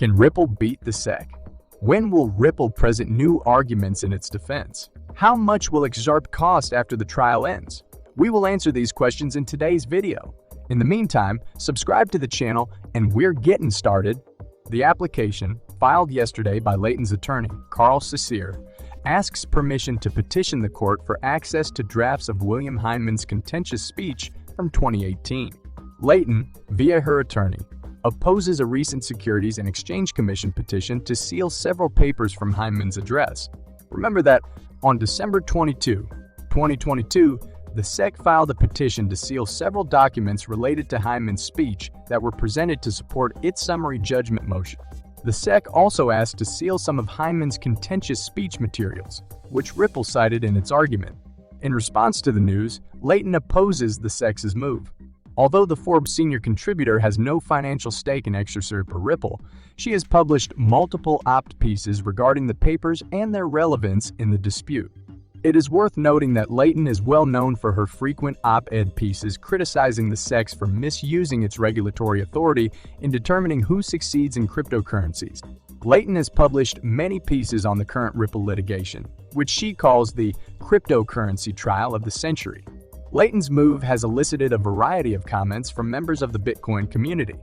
Can Ripple beat the SEC? When will Ripple present new arguments in its defense? How much will XRP cost after the trial ends? We will answer these questions in today's video. In the meantime, subscribe to the channel and we're getting started. The application, filed yesterday by Layton's attorney, Carl Cecere, asks permission to petition the court for access to drafts of William Hindman's contentious speech from 2018. Layton, via her attorney, opposes a recent Securities and Exchange Commission petition to seal several papers from Hindman's address. Remember that on December 22, 2022, the SEC filed a petition to seal several documents related to Hindman's speech that were presented to support its summary judgment motion. The SEC also asked to seal some of Hindman's contentious speech materials, which Ripple cited in its argument. In response to the news, Layton opposes the SEC's move. Although the Forbes senior contributor has no financial stake in XRP or Ripple, she has published multiple opt pieces regarding the papers and their relevance in the dispute. It is worth noting that Layton is well known for her frequent op-ed pieces criticizing the SEC for misusing its regulatory authority in determining who succeeds in cryptocurrencies. Layton has published many pieces on the current Ripple litigation, which she calls the cryptocurrency trial of the century. Layton's move has elicited a variety of comments from members of the Bitcoin community.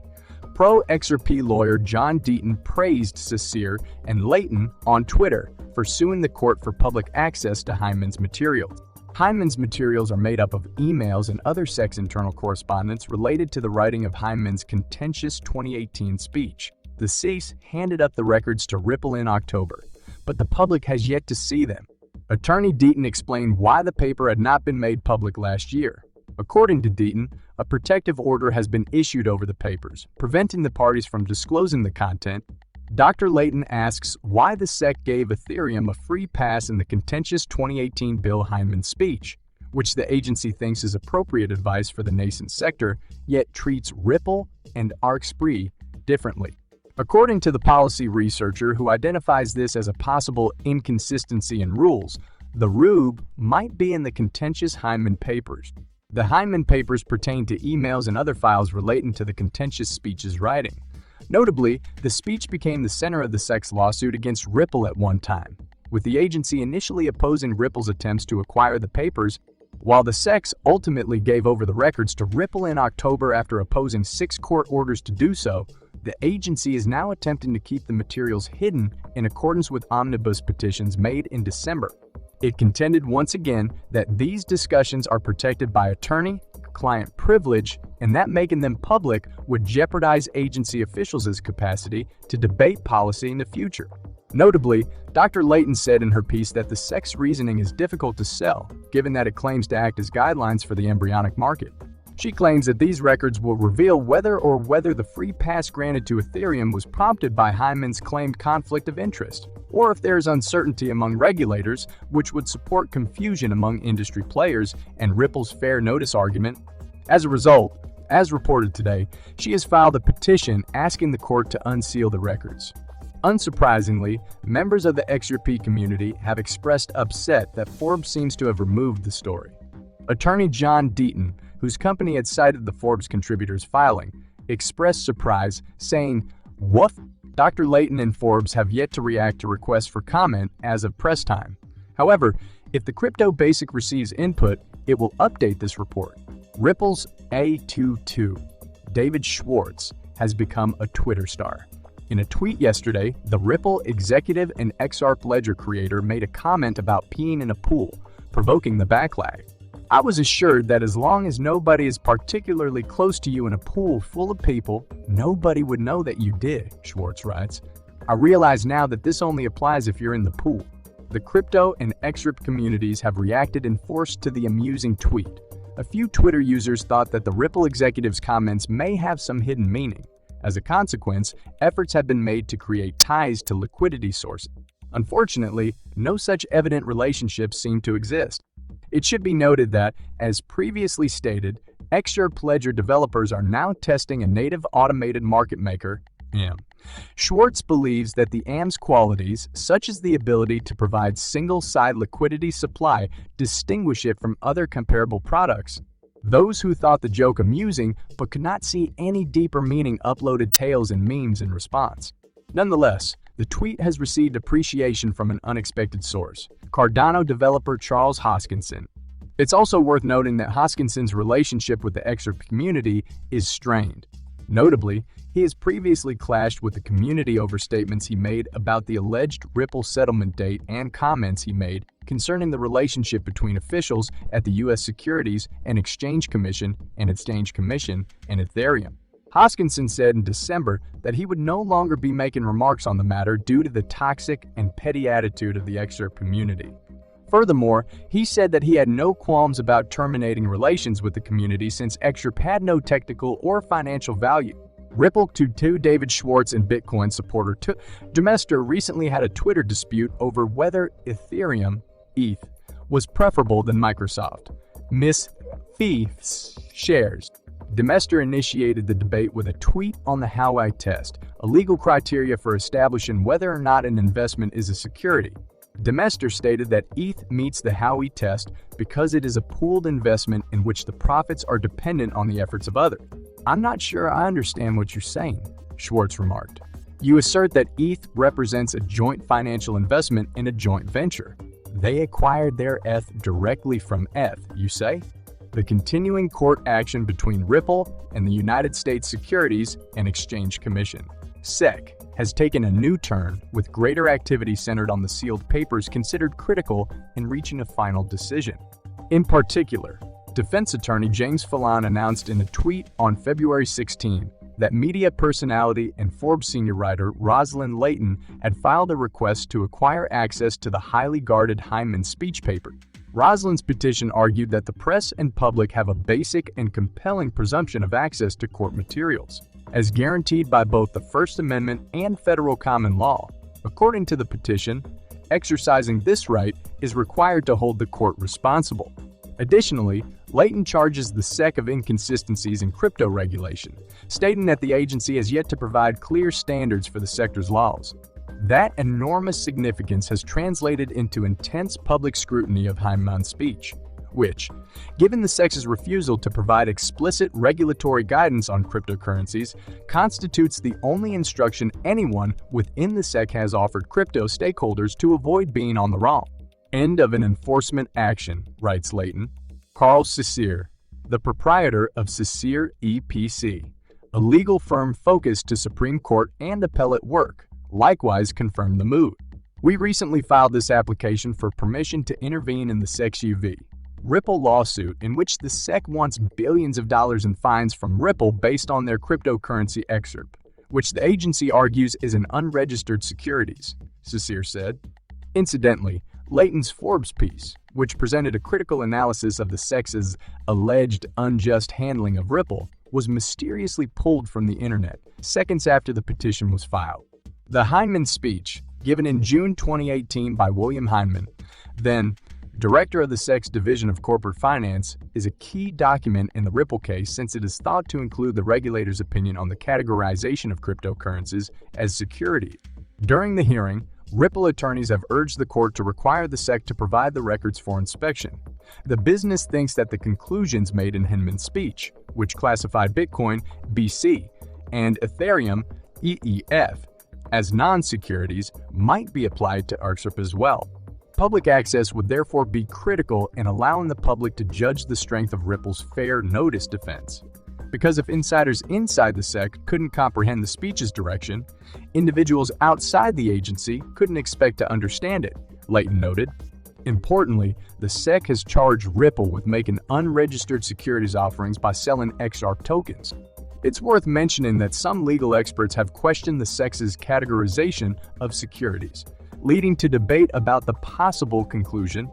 Pro-XRP lawyer John Deaton praised Cecere and Layton on Twitter for suing the court for public access to Hindman's materials. Hindman's materials are made up of emails and other SEC internal correspondence related to the writing of Hindman's contentious 2018 speech. The SEC handed up the records to Ripple in October, but the public has yet to see them. Attorney Deaton explained why the paper had not been made public last year. According to Deaton, a protective order has been issued over the papers, preventing the parties from disclosing the content. Dr. Layton asks why the SEC gave Ethereum a free pass in the contentious 2018 Bill Hindman speech, which the agency thinks is appropriate advice for the nascent sector, yet treats Ripple and XRP differently. According to the policy researcher who identifies this as a possible inconsistency in rules, the rube might be in the contentious Hindman papers. The Hindman papers pertain to emails and other files relating to the contentious speech's writing. Notably, the speech became the center of the SEC's lawsuit against Ripple at one time, with the agency initially opposing Ripple's attempts to acquire the papers, while the SEC ultimately gave over the records to Ripple in October after opposing 6 court orders to do so. The agency is now attempting to keep the materials hidden in accordance with omnibus petitions made in December. It contended once again that these discussions are protected by attorney-client privilege and that making them public would jeopardize agency officials' capacity to debate policy in the future. Notably, Dr. Layton said in her piece that the SEC's reasoning is difficult to sell, given that it claims to act as guidelines for the embryonic market. She claims that these records will reveal whether the free pass granted to Ethereum was prompted by Hindman's claimed conflict of interest, or if there is uncertainty among regulators, which would support confusion among industry players and Ripple's fair notice argument. As a result, as reported today, she has filed a petition asking the court to unseal the records. Unsurprisingly, members of the XRP community have expressed upset that Forbes seems to have removed the story. Attorney John Deaton, whose company had cited the Forbes contributor's filing, expressed surprise, saying, "Woof, Dr. Layton and Forbes have yet to react to requests for comment as of press time. However, if the Crypto Basic receives input, it will update this report." Ripple's A22, David Schwartz, has become a Twitter star. In a tweet yesterday, the Ripple executive and XRP Ledger creator made a comment about peeing in a pool, provoking the backlash. "I was assured that as long as nobody is particularly close to you in a pool full of people, nobody would know that you did," Schwartz writes. "I realize now that this only applies if you're in the pool." The crypto and XRP communities have reacted in force to the amusing tweet. A few Twitter users thought that the Ripple executive's comments may have some hidden meaning. As a consequence, efforts have been made to create ties to liquidity sources. Unfortunately, no such evident relationships seem to exist. It should be noted that, as previously stated, XRP Ledger developers are now testing a native automated market maker, AM. Schwartz believes that the AM's qualities, such as the ability to provide single-side liquidity supply, distinguish it from other comparable products. Those who thought the joke amusing but could not see any deeper meaning uploaded tales and memes in response. Nonetheless, the tweet has received appreciation from an unexpected source, Cardano developer Charles Hoskinson. It's also worth noting that Hoskinson's relationship with the Excerpt community is strained. Notably, he has previously clashed with the community over statements he made about the alleged Ripple settlement date and comments he made concerning the relationship between officials at the U.S. Securities and Exchange Commission and Ethereum. Hoskinson said in December that he would no longer be making remarks on the matter due to the toxic and petty attitude of the Excerpt community. Furthermore, he said that he had no qualms about terminating relations with the community since Excerpt had no technical or financial value. Ripple to David Schwartz and Bitcoin supporter Demester recently had a Twitter dispute over whether Ethereum, ETH, was preferable than Microsoft. Miss Thief's shares. Demester initiated the debate with a tweet on the Howey test, a legal criteria for establishing whether or not an investment is a security. Demester stated that ETH meets the Howey test because it is a pooled investment in which the profits are dependent on the efforts of others. "I'm not sure I understand what you're saying," Schwartz remarked. "You assert that ETH represents a joint financial investment in a joint venture. They acquired their ETH directly from ETH, you say?" The continuing court action between Ripple and the United States Securities and Exchange Commission, SEC, has taken a new turn, with greater activity centered on the sealed papers considered critical in reaching a final decision. In particular, defense attorney James Fallon announced in a tweet on February 16 that media personality and Forbes senior writer Rosalind Layton had filed a request to acquire access to the highly guarded Hyman speech paper. Rosalind's petition argued that the press and public have a basic and compelling presumption of access to court materials, as guaranteed by both the First Amendment and federal common law. According to the petition, exercising this right is required to hold the court responsible. Additionally, Layton charges the SEC of inconsistencies in crypto regulation, stating that the agency has yet to provide clear standards for the sector's laws. That enormous significance has translated into intense public scrutiny of Hyman's speech, which, given the SEC's refusal to provide explicit regulatory guidance on cryptocurrencies, constitutes the only instruction anyone within the SEC has offered crypto stakeholders to avoid being on the wrong. End of an enforcement action, writes Layton. Carl Cesare, the proprietor of Cesare EPC, a legal firm focused to Supreme Court and appellate work, likewise confirmed the move. "We recently filed this application for permission to intervene in the SEC's UV Ripple lawsuit, in which the SEC wants billions of dollars in fines from Ripple based on their cryptocurrency Excerpt, which the agency argues is an unregistered securities," Cesare said. Incidentally, Layton's Forbes piece, which presented a critical analysis of the SEC's alleged unjust handling of Ripple, was mysteriously pulled from the internet seconds after the petition was filed. The Hyman speech, given in June 2018 by William Hyman, then director of the SEC's Division of Corporate Finance, is a key document in the Ripple case since it is thought to include the regulator's opinion on the categorization of cryptocurrencies as security. During the hearing, Ripple attorneys have urged the court to require the SEC to provide the records for inspection. The business thinks that the conclusions made in Hyman's speech, which classified Bitcoin, BC, and Ethereum, EEF, as non-securities, might be applied to Excerpt as well. Public access would therefore be critical in allowing the public to judge the strength of Ripple's fair notice defense. Because if insiders inside the SEC couldn't comprehend the speech's direction, individuals outside the agency couldn't expect to understand it, Layton noted. Importantly, the SEC has charged Ripple with making unregistered securities offerings by selling XRP tokens. It's worth mentioning that some legal experts have questioned the SEC's categorization of securities, leading to debate about the possible conclusion.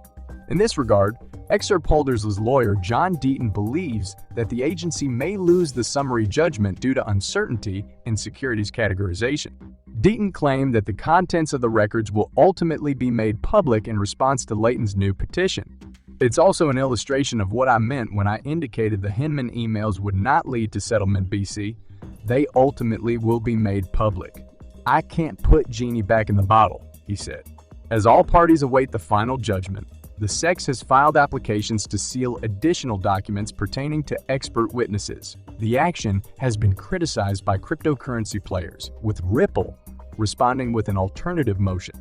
In this regard, Excerpt holders' lawyer John Deaton believes that the agency may lose the summary judgment due to uncertainty in securities categorization. Deaton claimed that the contents of the records will ultimately be made public in response to Layton's new petition. It's also an illustration of what I meant when I indicated the Hyman emails would not lead to settlement BC. They ultimately will be made public. "I can't put Genie back in the bottle," he said. As all parties await the final judgment, the SEC has filed applications to seal additional documents pertaining to expert witnesses. The action has been criticized by cryptocurrency players, with Ripple responding with an alternative motion.